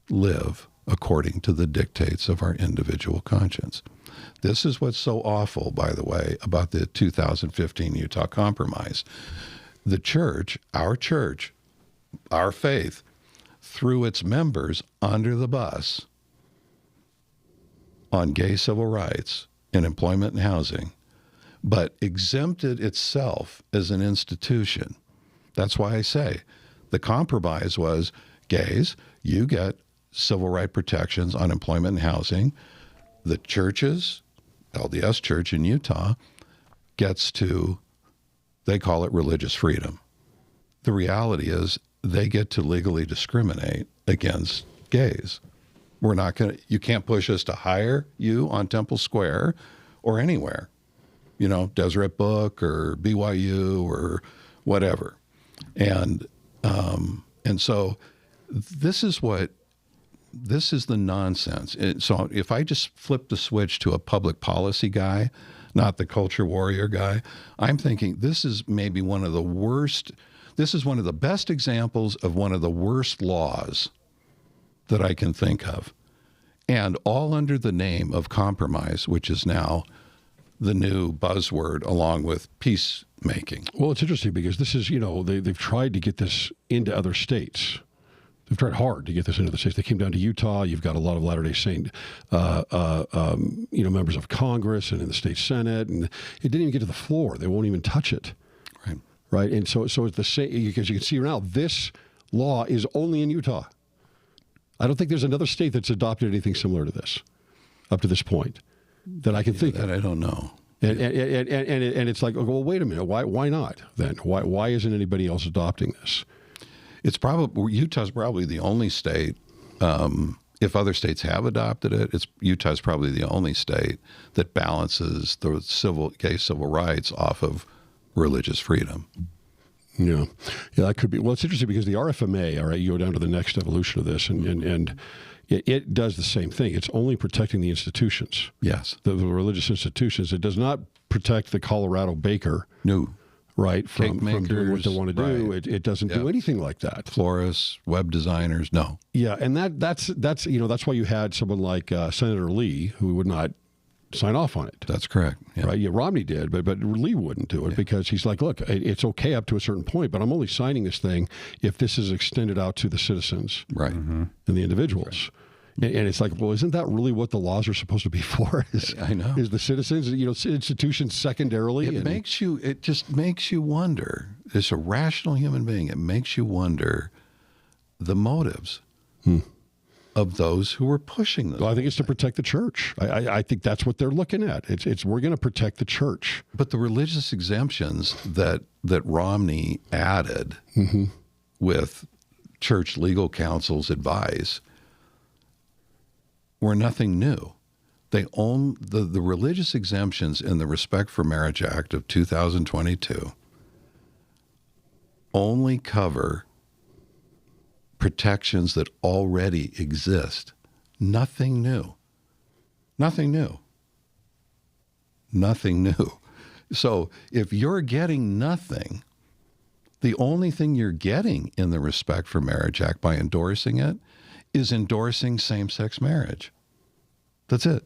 live according to the dictates of our individual conscience. This is what's so awful, by the way, about the 2015 Utah Compromise. The church, our faith, threw its members under the bus on gay civil rights in employment and housing, but exempted itself as an institution. That's why I say the compromise was gays, you get civil right protections on employment and housing. The churches, LDS Church in Utah, gets to, they call it religious freedom. The reality is they get to legally discriminate against gays. We're not going to, you can't push us to hire you on Temple Square or anywhere, Deseret Book or BYU or whatever. And so this is what this is the nonsense. So if I just flip the switch to a public policy guy, not the culture warrior guy, I'm thinking this is maybe one of the worst. This is one of the best examples of one of the worst laws that I can think of. And all under the name of compromise, which is now the new buzzword along with peacemaking. Well, it's interesting because this is, they've tried to get this into other states. They've tried hard to get this into the states. They came down to Utah. You've got a lot of Latter-day Saint, members of Congress and in the state Senate, and it didn't even get to the floor. They won't even touch it. Right. And so it's the same, because you can see now this law is only in Utah. I don't think there's another state that's adopted anything similar to this up to this point that I can think of. That I don't know. And it's like, well, wait a minute. Why not then? Why isn't anybody else adopting this? It's probably, Utah's probably the only state, if other states have adopted it, Utah's probably the only state that balances the gay civil rights off of religious freedom. Yeah, that could be. Well, it's interesting because the RFMA, all right, you go down to the next evolution of this, and it does the same thing. It's only protecting the institutions. Yes. The religious institutions. It does not protect the Colorado baker. No. Right, from doing what they want to do. Right. It doesn't do anything like that. Florists, web designers, no. Yeah, and that's why you had someone like Senator Lee who would not sign off on it. That's correct. Yeah. Right? Yeah, Romney did, but Lee wouldn't do it because he's like, look, it's okay up to a certain point, but I'm only signing this thing if this is extended out to the citizens, right, and the individuals. Right. And it's like, well, isn't that really what the laws are supposed to be for? I know. Is the citizens, institutions secondarily. It just makes you wonder. As a rational human being, it makes you wonder the motives of those who are pushing this. Well, I think it's to protect the church. I think that's what they're looking at. It's we're going to protect the church. But the religious exemptions that Romney added with church legal counsel's advice were nothing new. They own the religious exemptions in the Respect for Marriage Act of 2022 only cover protections that already exist. Nothing new. Nothing new. Nothing new. So if you're getting nothing, the only thing you're getting in the Respect for Marriage Act by endorsing it is endorsing same-sex marriage. That's it.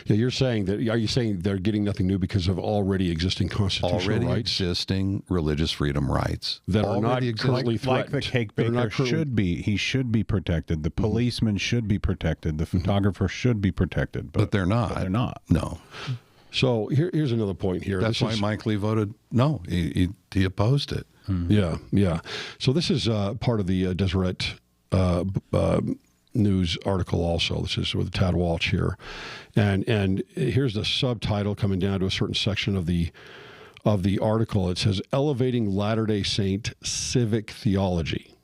Yeah, you're saying that. Are you saying they're getting nothing new because of already existing constitutional rights? Existing religious freedom rights that are not currently threatened. Like the cake baker should be. He should be protected. The policeman should be protected. The photographer should be protected. But they're not. They're not. No. So here's another point here. That's why Mike Lee voted no. He opposed it. Yeah. So this is part of the Deseret news article also. This is with Tad Walsh here. And here's the subtitle coming down to a certain section of the article. It says, Elevating Latter-day Saint Civic Theology.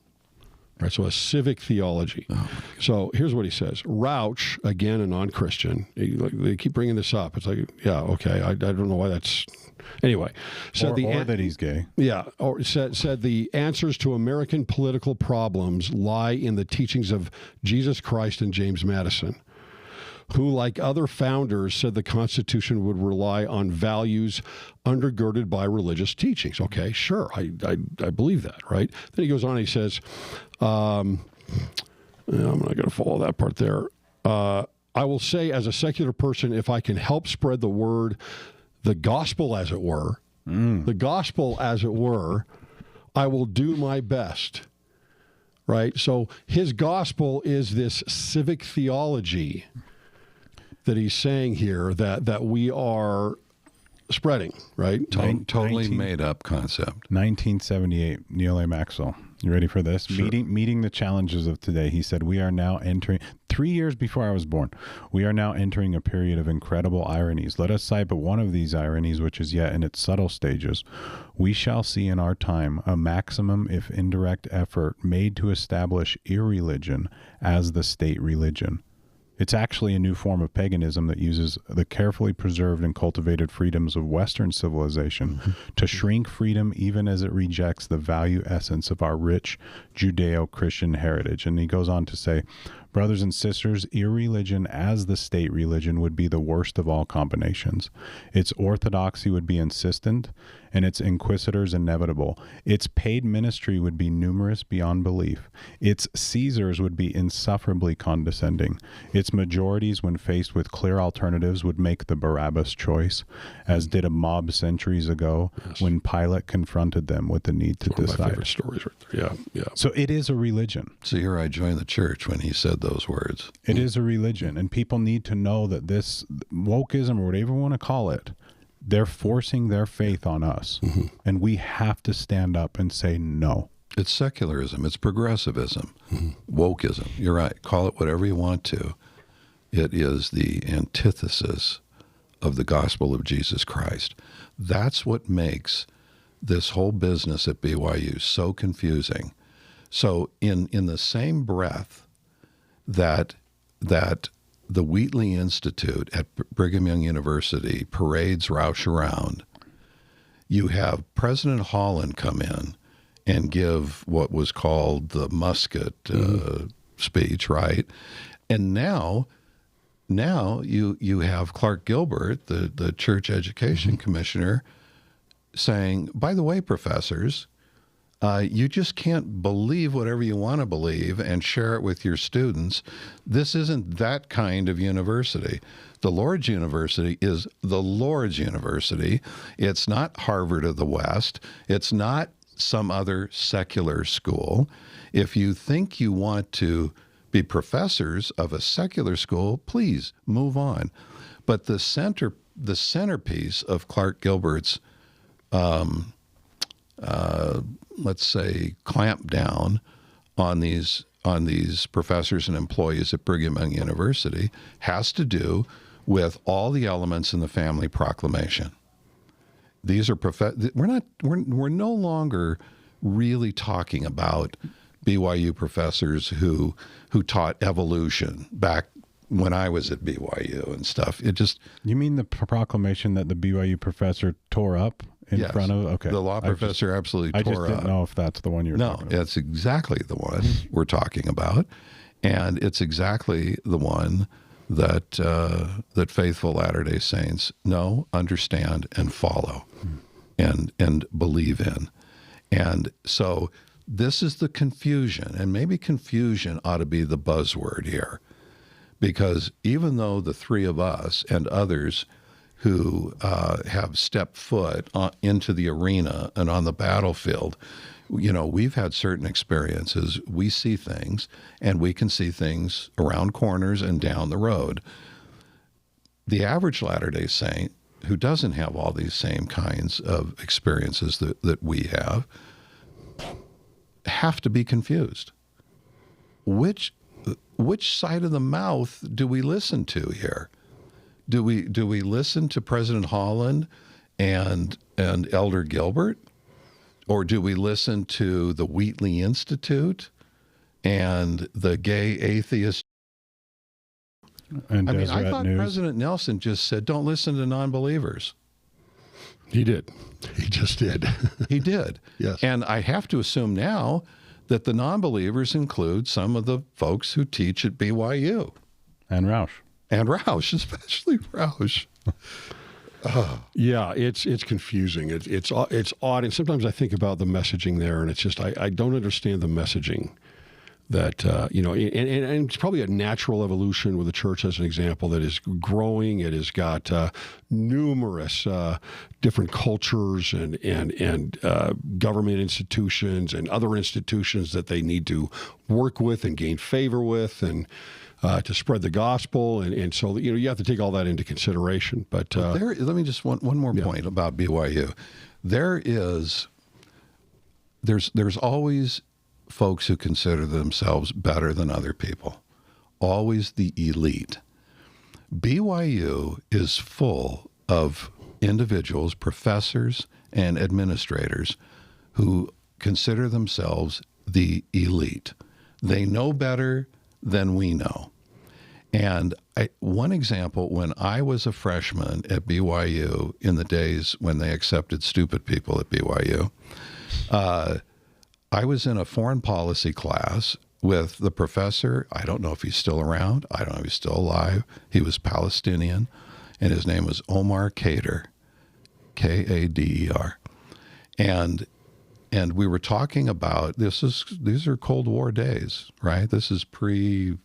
Right, so a civic theology. Oh. So here's what he says. Rauch, again, a non-Christian. They keep bringing this up. It's like, yeah, okay, I don't know why that's... Anyway. Or that he's gay. Yeah. Or said the answers to American political problems lie in the teachings of Jesus Christ and James Madison, who, like other founders, said the Constitution would rely on values undergirded by religious teachings. Okay, sure, I believe that, right? Then he goes on and he says, I'm not going to follow that part there. I will say, as a secular person, if I can help spread the word, the gospel, as it were, I will do my best. Right? So his gospel is this civic theology that he's saying here that we are spreading, right? Totally made up concept. 1978, Neil A. Maxwell. You ready for this? Sure. Meeting the challenges of today. He said, we are now entering, 3 years before I was born, we are now entering a period of incredible ironies. Let us cite but one of these ironies, which is yet in its subtle stages. We shall see in our time a maximum, if indirect, effort made to establish irreligion as the state religion. It's actually a new form of paganism that uses the carefully preserved and cultivated freedoms of Western civilization to shrink freedom even as it rejects the value essence of our rich Judeo-Christian heritage. And he goes on to say, Brothers and sisters, irreligion as the state religion would be the worst of all combinations. Its orthodoxy would be insistent, and its inquisitors inevitable. Its paid ministry would be numerous beyond belief. Its Caesars would be insufferably condescending. Its majorities, when faced with clear alternatives, would make the Barabbas choice, as did a mob centuries ago when Pilate confronted them with the need to decide. One of my favorite stories right there. Yeah, yeah. So it is a religion. So here I joined the church when he said those words. It is a religion, and people need to know that this wokeism, or whatever you want to call it, they're forcing their faith on us, and we have to stand up and say no. It's secularism. It's progressivism. Wokeism. You're right. Call it whatever you want to. It is the antithesis of the gospel of Jesus Christ. That's what makes this whole business at BYU so confusing. So in the same breath that the Wheatley Institute at Brigham Young University parades Rauch around, you have President Holland come in and give what was called the musket speech, right? And now you have Clark Gilbert, the church education commissioner, saying, by the way, professors, you just can't believe whatever you want to believe and share it with your students. This isn't that kind of university. The Lord's University is the Lord's University. It's not Harvard of the West. It's not some other secular school. If you think you want to be professors of a secular school, please move on. But the centerpiece of Clark Gilbert's let's say, clamp down on these professors and employees at Brigham Young University has to do with all the elements in the family proclamation. These are we're no longer really talking about BYU professors who taught evolution back when I was at BYU and stuff. It just... You mean the proclamation that the BYU professor tore up in front of... Okay. The law professor absolutely tore up. I just didn't know if that's the one you're talking about. No, it's exactly the one we're talking about. And it's exactly the one that faithful Latter-day Saints know, understand, and follow and believe in. And so this is the confusion, and maybe confusion ought to be the buzzword here. Because even though the three of us and others who have stepped foot into the arena and on the battlefield, we've had certain experiences. We see things, and we can see things around corners and down the road. The average Latter-day Saint, who doesn't have all these same kinds of experiences that we have to be confused. Which side of the mouth do we listen to here? Do we listen to President Holland and Elder Gilbert, or do we listen to the Wheatley Institute and the gay atheist? And I thought News. President Nelson just said, "Don't listen to non-believers." He did. He just did. He did. Yes. And I have to assume now that the non-believers include some of the folks who teach at BYU. And Rauch. And Rauch, especially Rauch. Yeah, it's confusing. It's odd, and sometimes I think about the messaging there, and it's just I don't understand the messaging that and it's probably a natural evolution with the church as an example that is growing. It has got numerous different cultures and government institutions and other institutions that they need to work with and gain favor with and to spread the gospel, and so you have to take all that into consideration. But let me just one more point about BYU. There's always folks who consider themselves better than other people, always the elite. BYU is full of individuals, professors and administrators who consider themselves the elite. They know better than we know. And one example, when I was a freshman at BYU in the days when they accepted stupid people at BYU, I was in a foreign policy class, with the professor. I don't know if he's still around. I don't know if he's still alive. He was Palestinian, and his name was Omar Kader, Kader. And we were talking about, these are Cold War days, right? This is pre-Berlin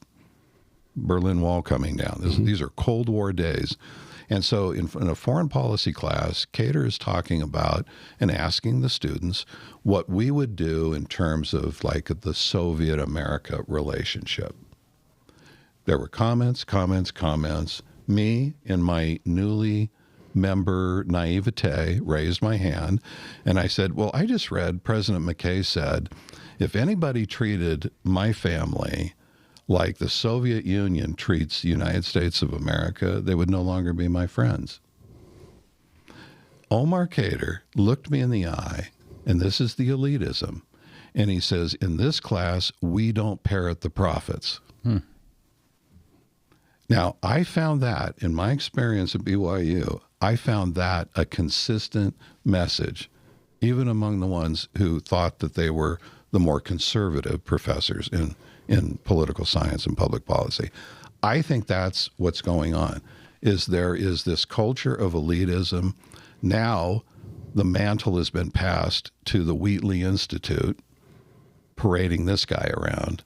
Wall coming down. These are Cold War days. And so in a foreign policy class, Kader is talking about and asking the students what we would do in terms of like the Soviet-America relationship. There were comments. Me, in my newly member naivete, raised my hand, and I said, well, I just read President McKay said, if anybody treated my family like the Soviet Union treats the United States of America, they would no longer be my friends. Omar Kader looked me in the eye, and this is the elitism, and he says, in this class, we don't parrot the prophets. Now, I found that, in my experience at BYU, I found that a consistent message, even among the ones who thought that they were the more conservative professors in political science and public policy. I think that's what's going on, is there is this culture of elitism. Now the mantle has been passed to the Wheatley Institute, parading this guy around,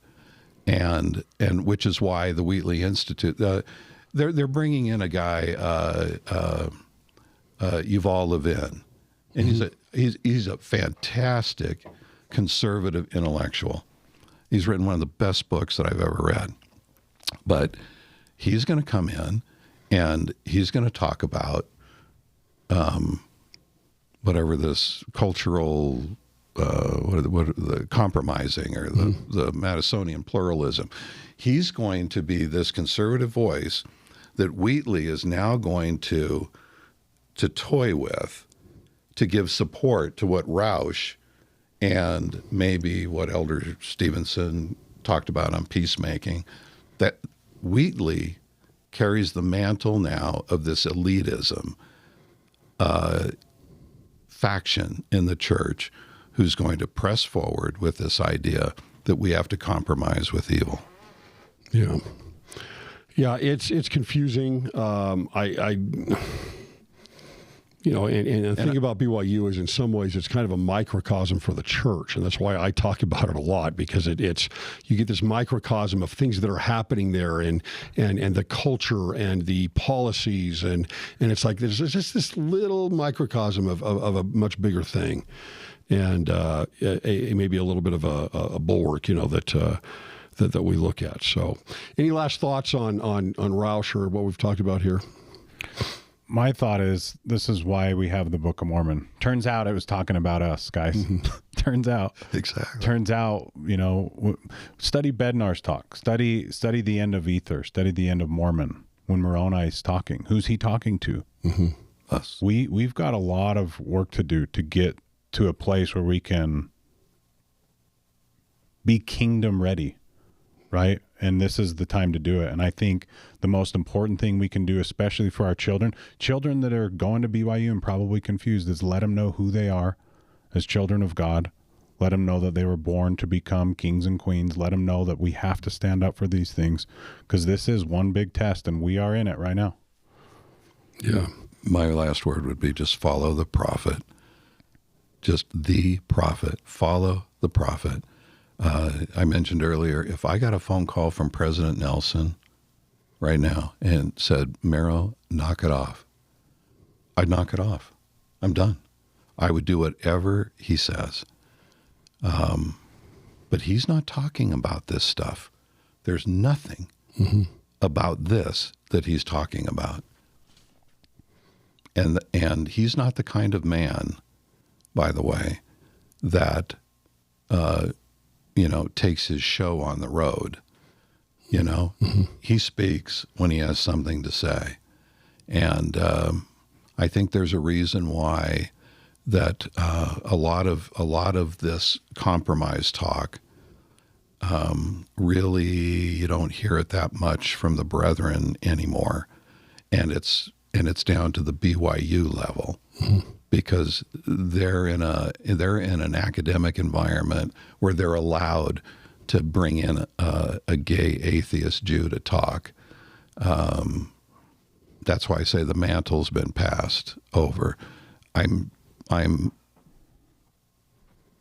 and which is why the Wheatley Institute, they're bringing in a guy, Yuval Levin, and he's a fantastic conservative intellectual. He's written one of the best books that I've ever read. But he's going to come in and he's going to talk about whatever this cultural, the compromising or the Madisonian pluralism. He's going to be this conservative voice that Wheatley is now going to toy with, to give support to what Rauch and maybe what Elder Stevenson talked about on peacemaking, that Wheatley carries the mantle now of this elitism faction in the church who's going to press forward with this idea that we have to compromise with evil. Yeah. Yeah, it's confusing. And the thing about BYU is in some ways it's kind of a microcosm for the church, and that's why I talk about it a lot, because it's you get this microcosm of things that are happening there, and the culture and the policies, and it's like there's just this little microcosm of a much bigger thing, and maybe a little bit of a bulwark, that we look at. So, any last thoughts on Rauch or what we've talked about here? My thought is this is why we have the Book of Mormon. Turns out it was talking about us, guys. Turns out. Exactly. Turns out, study Bednar's talk. Study the end of Ether. Study the end of Mormon when Moroni's talking. Who's he talking to? Us. We've got a lot of work to do to get to a place where we can be kingdom ready, right? And this is the time to do it. And I think the most important thing we can do, especially for our children that are going to BYU and probably confused, is let them know who they are as children of God. Let them know that they were born to become kings and queens. Let them know that we have to stand up for these things, because this is one big test and we are in it right now. Yeah. My last word would be just follow the prophet. Just the prophet. Follow the prophet. I mentioned earlier, if I got a phone call from President Nelson right now and said, Mero, knock it off, I'd knock it off. I'm done. I would do whatever he says. But he's not talking about this stuff. There's nothing about this that he's talking about. And he's not the kind of man, by the way, that takes his show on the road. He speaks when he has something to say. And I think there's a reason why that a lot of this compromise talk, really you don't hear it that much from the brethren anymore. And it's down to the BYU level. Because they're in an academic environment where they're allowed to bring in a gay atheist Jew to talk. That's why I say the mantle's been passed over. I'm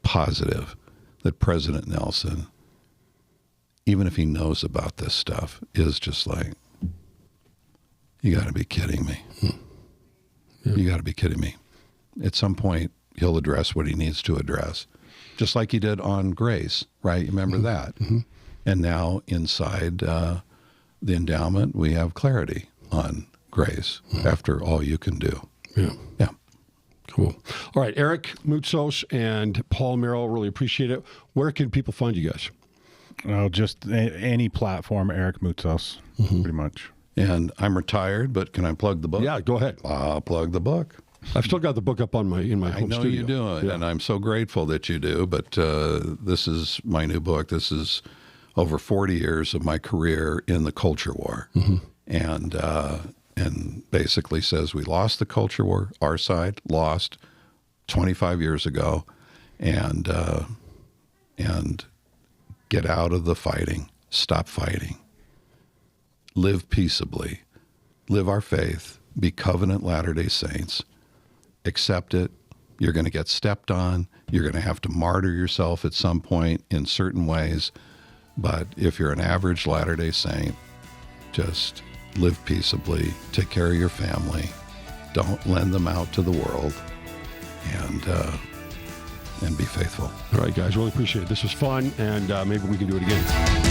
positive that President Nelson, even if he knows about this stuff, is just like, you got to be kidding me. You got to be kidding me. At some point, he'll address what he needs to address, just like he did on grace, right? You remember that? And now inside the endowment, we have clarity on grace after all you can do. Yeah. Cool. All right, Eric Moutsos and Paul Mero, really appreciate it. Where can people find you guys? Just any platform, Eric Moutsos, pretty much. And I'm retired, but can I plug the book? Yeah, go ahead. I'll plug the book. I've still got the book up in my home studio. I know you do, and I'm so grateful that you do, but this is my new book. This is over 40 years of my career in the culture war. And basically says we lost the culture war, our side lost 25 years ago, and get out of the fighting, stop fighting, live peaceably, live our faith, be covenant Latter-day Saints, accept it. You're going to get stepped on. You're going to have to martyr yourself at some point in certain ways. But if you're an average Latter-day Saint, just live peaceably, take care of your family, don't lend them out to the world, and be faithful. All right, guys, really appreciate it. This was fun, and maybe we can do it again.